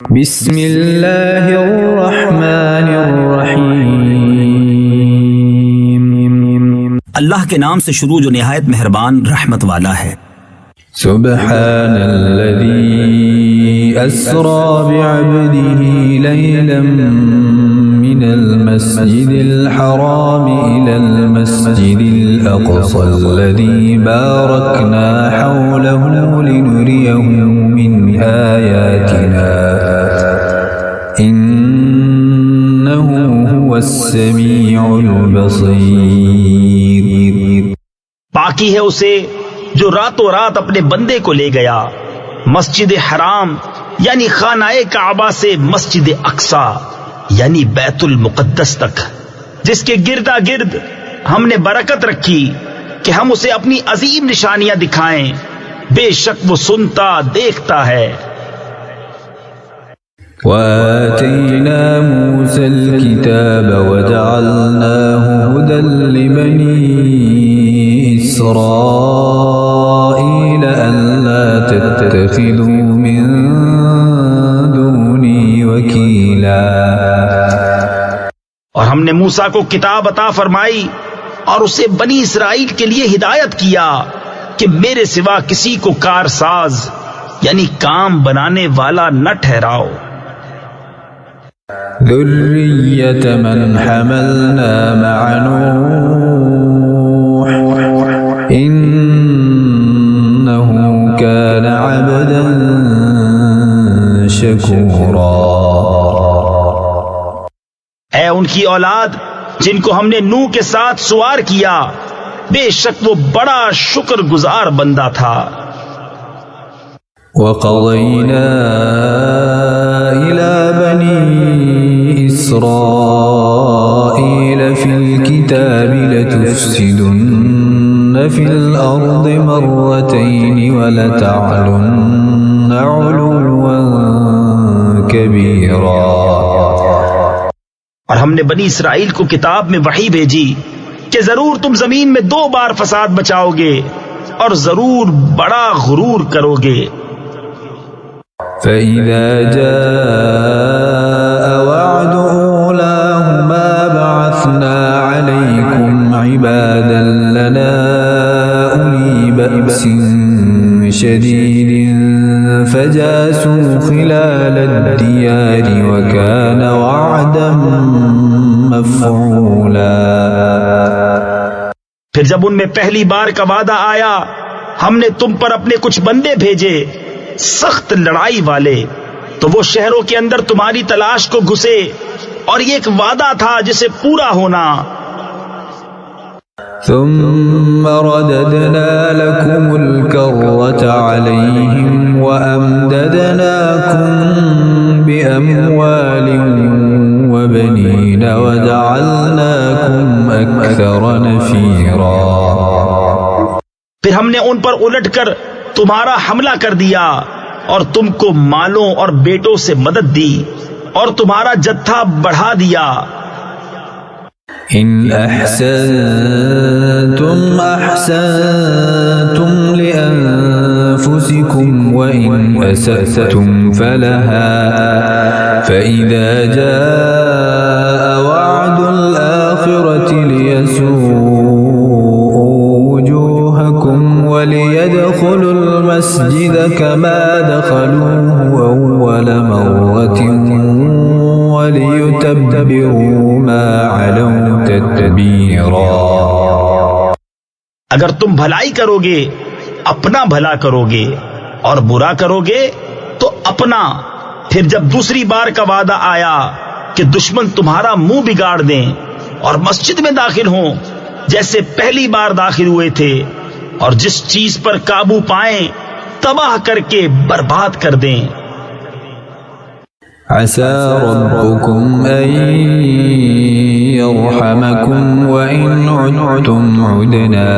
بسم اللہ الرحمن الرحیم، اللہ کے نام سے شروع جو نہایت مہربان رحمت والا ہے۔ سبحان الذی اسری بعبده لیلا من المسجد الحرام الى المسجد الاقصى الذي باركنا حوله لنريه من آیاتنا انه هو السمیع البصیر۔ باقی ہے اسے جو راتوں رات اپنے بندے کو لے گیا مسجد حرام یعنی خانہ کعبہ سے مسجد اقصی یعنی بیت المقدس تک، جس کے گردا گرد ہم نے برکت رکھی کہ ہم اسے اپنی عظیم نشانیاں دکھائیں، بے شک وہ سنتا دیکھتا ہے۔ وآتينا موسى الكتاب وجعلناه هدى لبني إسرائيل ألا تتخذوا من دوني وكيلا۔ اور ہم نے موسیٰ کو کتاب عطا فرمائی اور اسے بنی اسرائیل کے لیے ہدایت کیا کہ میرے سوا کسی کو کارساز یعنی کام بنانے والا نہ ٹھہراؤ۔ ذرية من حملنا مع نوح إنه كان عبدا شكورا۔ اے ان کی اولاد جن کو ہم نے نوح کے ساتھ سوار کیا، بے شک وہ بڑا شکر گزار بندہ تھا۔ وقضينا إلى بني إسرائيل في الكتاب لتفسدن في الأرض مرتين ولتعلن علوا كبيرا۔ اور ہم نے بنی اسرائیل کو کتاب میں وحی بھیجی کہ ضرور تم زمین میں 2 بار فساد مچاؤ گے اور ضرور بڑا غرور کرو گے۔ فإذا جاء وعد أولاهما بعثنا عليكم عبادا لنا أولي بأس شديد فجاسوا خلال الديار وكان وعدا مفعولا۔ پھر جب ان میں پہلی بار کا وعدہ آیا، ہم نے تم پر اپنے کچھ بندے بھیجے سخت لڑائی والے، تو وہ شہروں کے اندر تمہاری تلاش کو گھسے، اور یہ ایک وعدہ تھا جسے پورا ہونا۔ ثم رددنا لكم الكرة عليهم وأمددناكم بأموال وبنين وجعلناكم أكثر نفيرا۔ پھر ہم نے ان پر الٹ کر تمہارا حملہ کر دیا اور تم کو مالوں اور بیٹوں سے مدد دی اور تمہارا جتھا بڑھا دیا۔ ان احسنتم احسنتم لانفسكم وان اسأتم فلها فاذا جاء وعد الاخرة ليسوءوا وجوهكم وليدخلوا المسجد كما دخلوه اول مرة وليتبروا ما علوا تتبیرا۔ اگر تم بھلائی کرو گے اپنا بھلا کرو گے اور برا کرو گے تو اپنا۔ پھر جب دوسری بار کا وعدہ آیا کہ دشمن تمہارا منہ بگاڑ دیں اور مسجد میں داخل ہوں جیسے پہلی بار داخل ہوئے تھے، اور جس چیز پر قابو پائیں تباہ کر کے برباد کر دیں۔ عسى ربكم أن يرحمكم وإن عدتم عدنا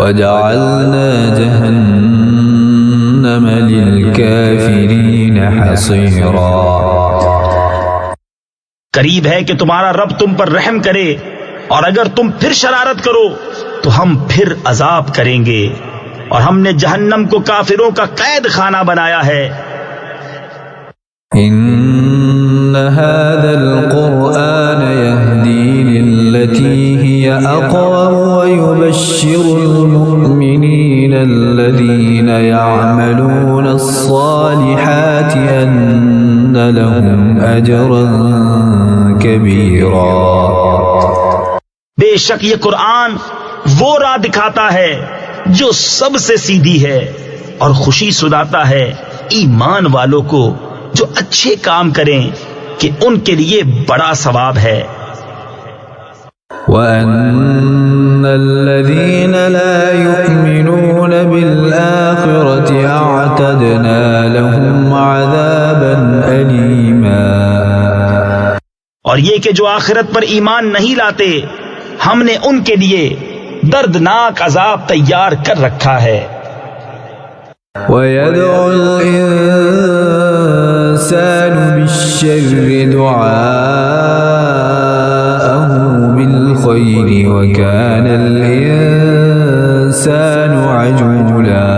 وجعلنا جهنم للكافرين حصيرا۔ قریب ہے کہ تمہارا رب تم پر رحم کرے، اور اگر تم پھر شرارت کرو تو ہم پھر عذاب کریں گے، اور ہم نے جہنم کو کافروں کا قید خانہ بنایا ہے۔ إن هذا القرآن يهدي للتي هي أقوم ويبشر المؤمنين الذين يعملون الصالحات أن لهم أجرا كبيرا. بے شک یہ قرآن وہ راہ دکھاتا ہے جو سب سے سیدھی ہے، اور خوشی سناتا ہے ایمان والوں کو جو اچھے کام کریں کہ ان کے لیے بڑا ثواب ہے. وَأَنَّ الَّذِينَ لَا يُؤْمِنُونَ بِالْآخِرَةِ أَعْتَدْنَا لَهُمْ عَذَابًا أَلِيمًا. اور یہ کہ جو آخرت پر ایمان نہیں لاتے، ہم نے ان کے لیے دردناک عذاب تیار کر رکھا ہے. وَيَدْعُ الْإِنسَانُ بِالشَّرِّ دُعَاءَهُ بِالْخَيْرِ وَكَانَ الْإِنسَانُ عَجُولًا.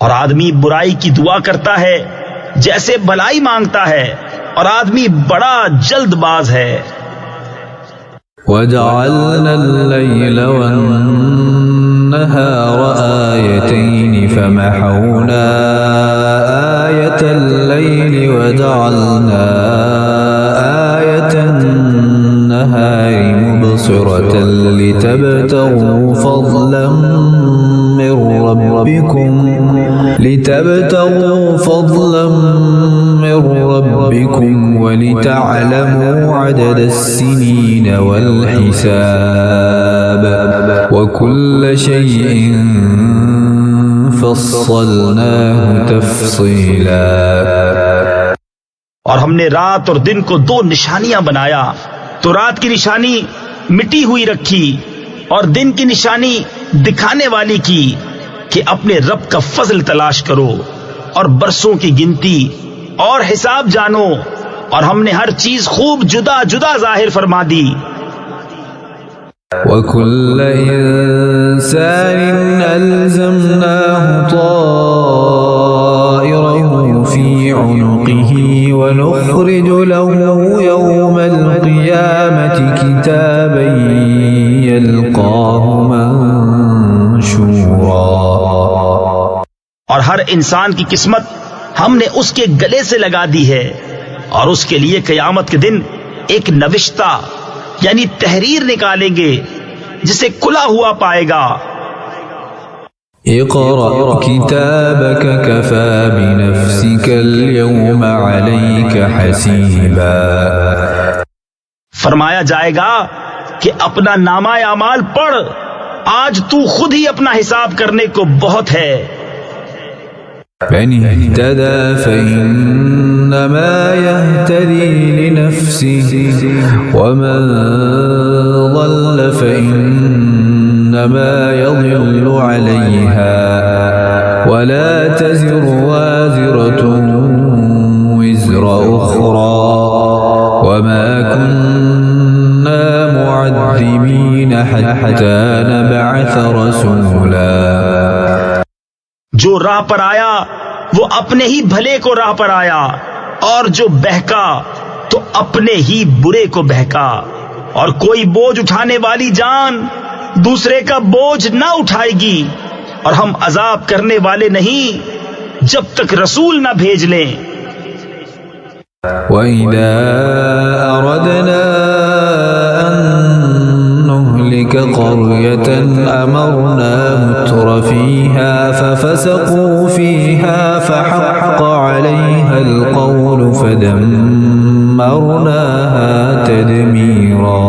اور آدمی برائی کی دعا کرتا ہے جیسے بھلائی مانگتا ہے، اور آدمی بڑا جلد باز ہے. وَجَعَلْنَا اللَّيْلَ وَالنَّهَارَ آيَتَيْنِ فَمَحَوْنَا آيَةَ اللَّيْلِ وَجَعَلْنَا آيَةَ النَّهَارِ مُبْصِرَةً لِتَبْتَغُوا فَضْلًا من ربكم ولتعلموا عدد السنين والحساب وكل شيء فصلناه تفصيلا. اور ہم نے رات اور دن کو دو نشانیاں بنایا، تو رات کی نشانی مٹی ہوئی رکھی اور دن کی نشانی دکھانے والی کی کہ اپنے رب کا فضل تلاش کرو اور برسوں کی گنتی اور حساب جانو، اور ہم نے ہر چیز خوب جدا جدا ظاہر فرما دی. وَكُلَّ إِنسَانٍ أَلْزَمْنَاهُ طَائِرَهُ فِي عُنُقِهِ وَنُخْرِجُ لَهُ يَوْمَ الْقِيَامَةِ كِتَابًا يَلْقَاهُ مَنشُورًا. اور ہر انسان کی قسمت ہم نے اس کے گلے سے لگا دی ہے، اور اس کے لیے قیامت کے دن ایک نوشتہ یعنی تحریر نکالیں گے جسے کھلا ہوا پائے گا. اقرأ كتابك كفى بنفسك اليوم عليك حسيبا. فرمایا جائے گا کہ اپنا نامہ اعمال پڑھ، آج تو خود ہی اپنا حساب کرنے کو بہت ہے. من اهتدى فإنما يهتدي لنفسه ومن ضل فإنما يضل عليها ولا تزر وازرة وزر أخرى وما كنا معذبين حتى نبعث رسولا. جو راہ پر آیا وہ اپنے ہی بھلے کو راہ پر آیا، اور جو بہکا تو اپنے ہی برے کو بہکا. اور کوئی بوجھ اٹھانے والی جان دوسرے کا بوجھ نہ اٹھائے گی، اور ہم عذاب کرنے والے نہیں جب تک رسول نہ بھیج لیں. وَإِذَا أَرَدْنَا أَن نُهْلِكَ قَرْيَةً أَمَرْنَا مُتْرَ فِيهَا فَفَسَقُوا فِيهَا فَحَقَّ عَلَيْهَا الْقَوْلُ فَدَمَّرْنَاهَا تَدْمِيرًا.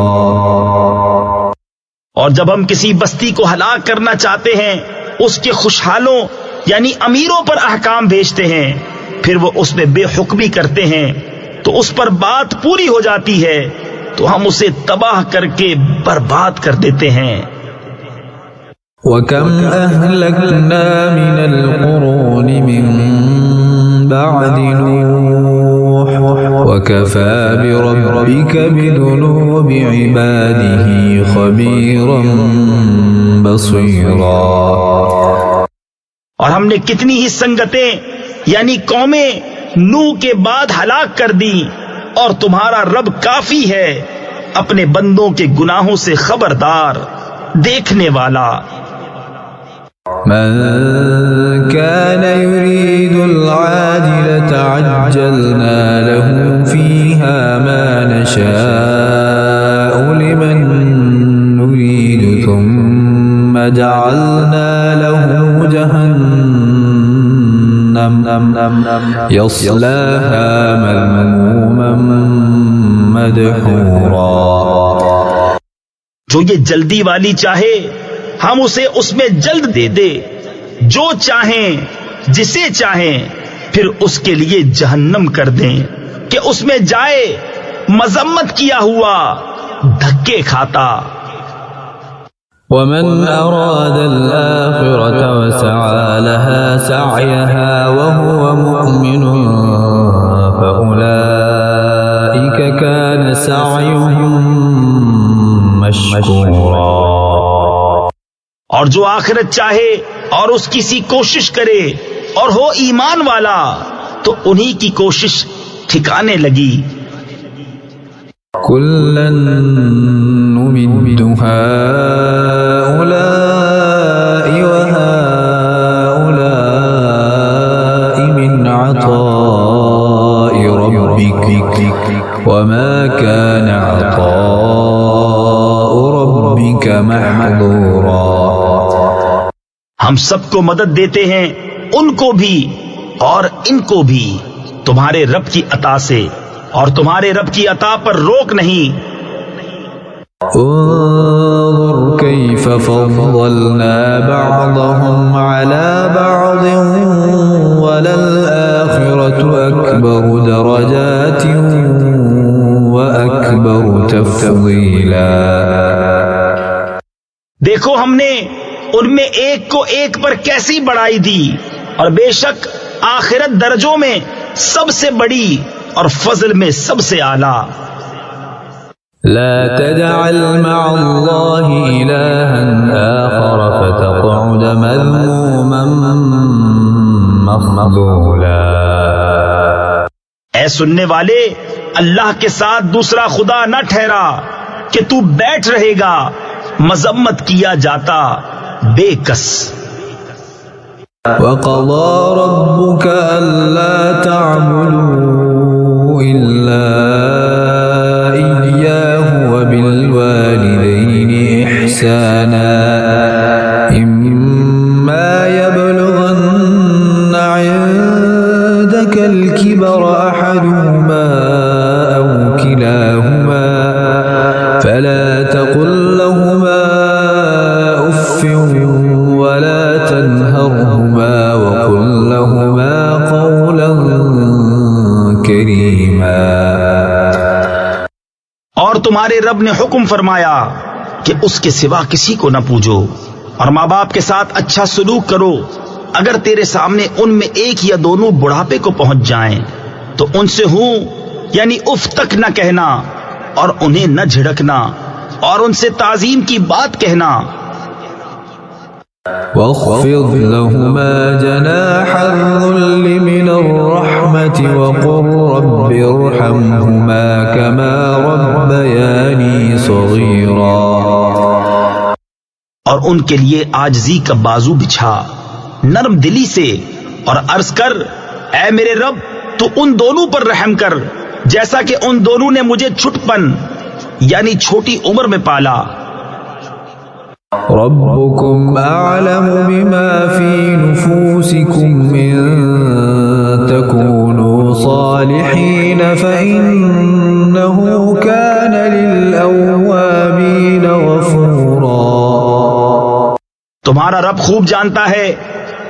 اور جب ہم کسی بستی کو ہلاک کرنا چاہتے ہیں، اس کے خوشحالوں یعنی امیروں پر احکام بھیجتے ہیں، پھر وہ اس میں بے حکمی کرتے ہیں تو اس پر بات پوری ہو جاتی ہے، تو ہم اسے تباہ کر کے برباد کر دیتے ہیں. وَكَمْ أَهْلَكْنَا مِنَ الْقُرُونِ مِنْ بَعْدِ نُوحٍ وَكَفَى بِرَبِّكَ بِذُنُوبِ عِبَادِهِ خَبِيرًا بَصِيرًا. اور ہم نے کتنی ہی سنگتیں یعنی قومیں نوح کے بعد ہلاک کر دی، اور تمہارا رب کافی ہے اپنے بندوں کے گناہوں سے خبردار، دیکھنے والا۔ من كان يريد العاجلة عجلنا له فيها ما نشاء لمن نريد ثم جعلنا له جهنم يصلاها مذموما مدحورا۔ جو یہ جلدی والی چاہے ہم اسے اس میں جلد دے دے، جو چاہیں جسے چاہیں پھر اس کے لیے جہنم کر دیں کہ اس میں جائے مذمت کیا ہوا، دھکے کھاتا۔ ومن أراد الآخرة وسعى لها سعيها وهو مؤمن فأولئك كان سعيهم مشكورا۔ اور جو آخرت چاہے اور اس کی سی کوشش کرے اور ہو ایمان والا تو انہی کی کوشش ٹھکانے لگی۔ كلا نمد هؤلاء وهؤلاء من عطاء ربك وما كان عطاء ربك محظورا۔ ہم سب کو مدد دیتے ہیں، ان کو بھی اور ان کو بھی تمہارے رب کی عطا سے، اور تمہارے رب کی عطا پر روک نہیں۔ انظر كيف فضلنا بعضهم على بعض وللآخرة أكبر درجات وأكبر تفضيلا۔ دیکھو ہم نے ان میں ایک کو ایک پر کیسی بڑائی دی، اور بے شک آخرت درجوں میں سب سے بڑی اور فضل میں سب سے اعلیٰ۔ لا تجعل مع الله إلها آخر فتقعد مذموما مخذولا۔ اے سننے والے، اللہ کے ساتھ دوسرا خدا نہ ٹھہرا کہ تو بیٹھ رہے گا مذمت کیا جاتا بے کس۔ وقضى ربك ألا تعبدوا إلا إياه وبالوالدين إحسانا إما يبلغن عندك الكبر أحدهما أو كلاهما فلا تقل لهما أف ولا تنهرهما وقل لهما قولا كريما۔ اور تمہارے رب نے حکم فرمایا کہ اس کے سوا کسی کو نہ پوجو، اور ماں باپ کے ساتھ اچھا سلوک کرو۔ اگر تیرے سامنے ان میں ایک یا دونوں بڑھاپے کو پہنچ جائیں تو ان سے ہوں یعنی اف تک نہ کہنا، اور انہیں نہ جھڑکنا، اور ان سے تعظیم کی بات کہنا۔ واخفض لهما جناح الذل من الرحمة وقل رب ارحمهما كما ربياني صغيرا۔ اور ان کے لیے عاجزی کا بازو بچھا نرم دلی سے، اور عرض کر اے میرے رب تو ان دونوں پر رحم کر جیسا کہ ان دونوں نے مجھے چھٹپن یعنی چھوٹی عمر میں پالا۔ ربكم أعلم بما في نفوسكم إن تكونوا صالحين فإنه كان للأوابين غفورا۔ تمہارا رب خوب جانتا ہے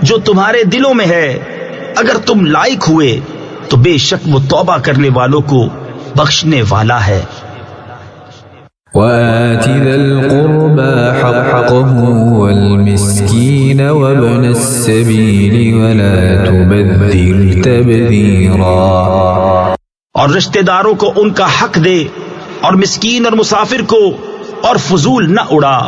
جو تمہارے دلوں میں ہے، اگر تم لائق ہوئے تو بے شک وہ توبہ کرنے والوں کو بخشنے والا ہے۔ وآت ذا القربى حقه والمسكين وابن السبيل ولا تبذر تبذيرا۔ اور رشتہ داروں کو ان کا حق دے، اور مسکین اور مسافر کو، اور فضول نہ اڑا۔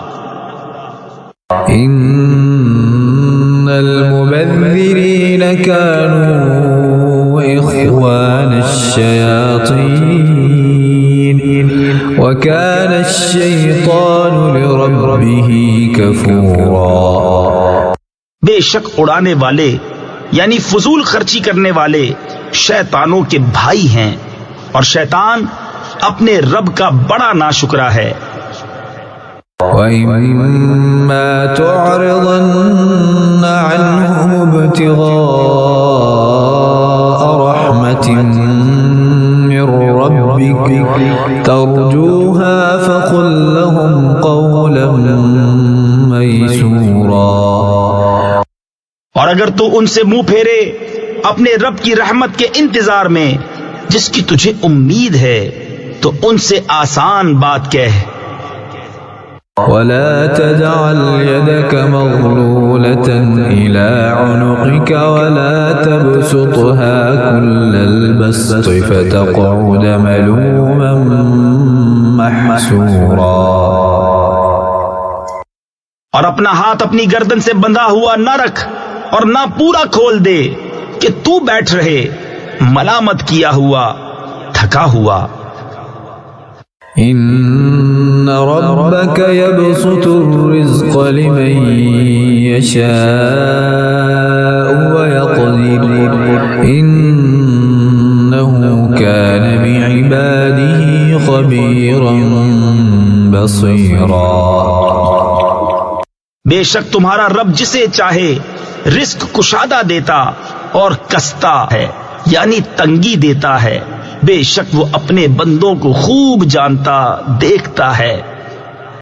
ان المبذرين كانوا الشياطين وكان الشيطان لربه كفورا. بے شک اڑانے والے یعنی فضول خرچی کرنے والے شیطانوں کے بھائی ہیں، اور شیطان اپنے رب کا بڑا ناشکرا ہے. وَإِمَّا تُعْرِضَنَّ عَنْهُمُ ابْتِغَاءَ رَحْمَةٍ مِّن رَّبِّكَ تَرْجُوهَا فَقُل لَّهُمْ قَوْلًا مَّيْسُورًا. اور اگر تو ان سے منہ پھیرے اپنے رب کی رحمت کے انتظار میں جس کی تجھے امید ہے تو ان سے آسان بات کہہ. وَلَا تَجْعَلْ يَدَكَ مَغْلُولَةً إِلَىٰ عُنُقِكَ وَلَا تَبْسُطْهَا كُلَّ الْبَسْطِ فَتَقْعُدَ مَلُومًا مَّحْسُورًا. اور اپنا ہاتھ اپنی گردن سے بندھا ہوا نہ رکھ اور نہ پورا کھول دے کہ تو بیٹھ رہے ملامت کیا ہوا تھکا ہوا. إِنَّ رَبَّكَ يَبْسُطُ الرِّزْقَ لِمَن يَشَاءُ وَيَقْدِرُ إِنَّهُ كَانَ بِعِبَادِهِ خَبِيرًا بَصِيرًا. بے شک تمہارا رب جسے چاہے رزق کشادہ دیتا اور کستا ہے یعنی تنگی دیتا ہے. بے شک وہ اپنے بندوں کو خوب جانتا دیکھتا ہے.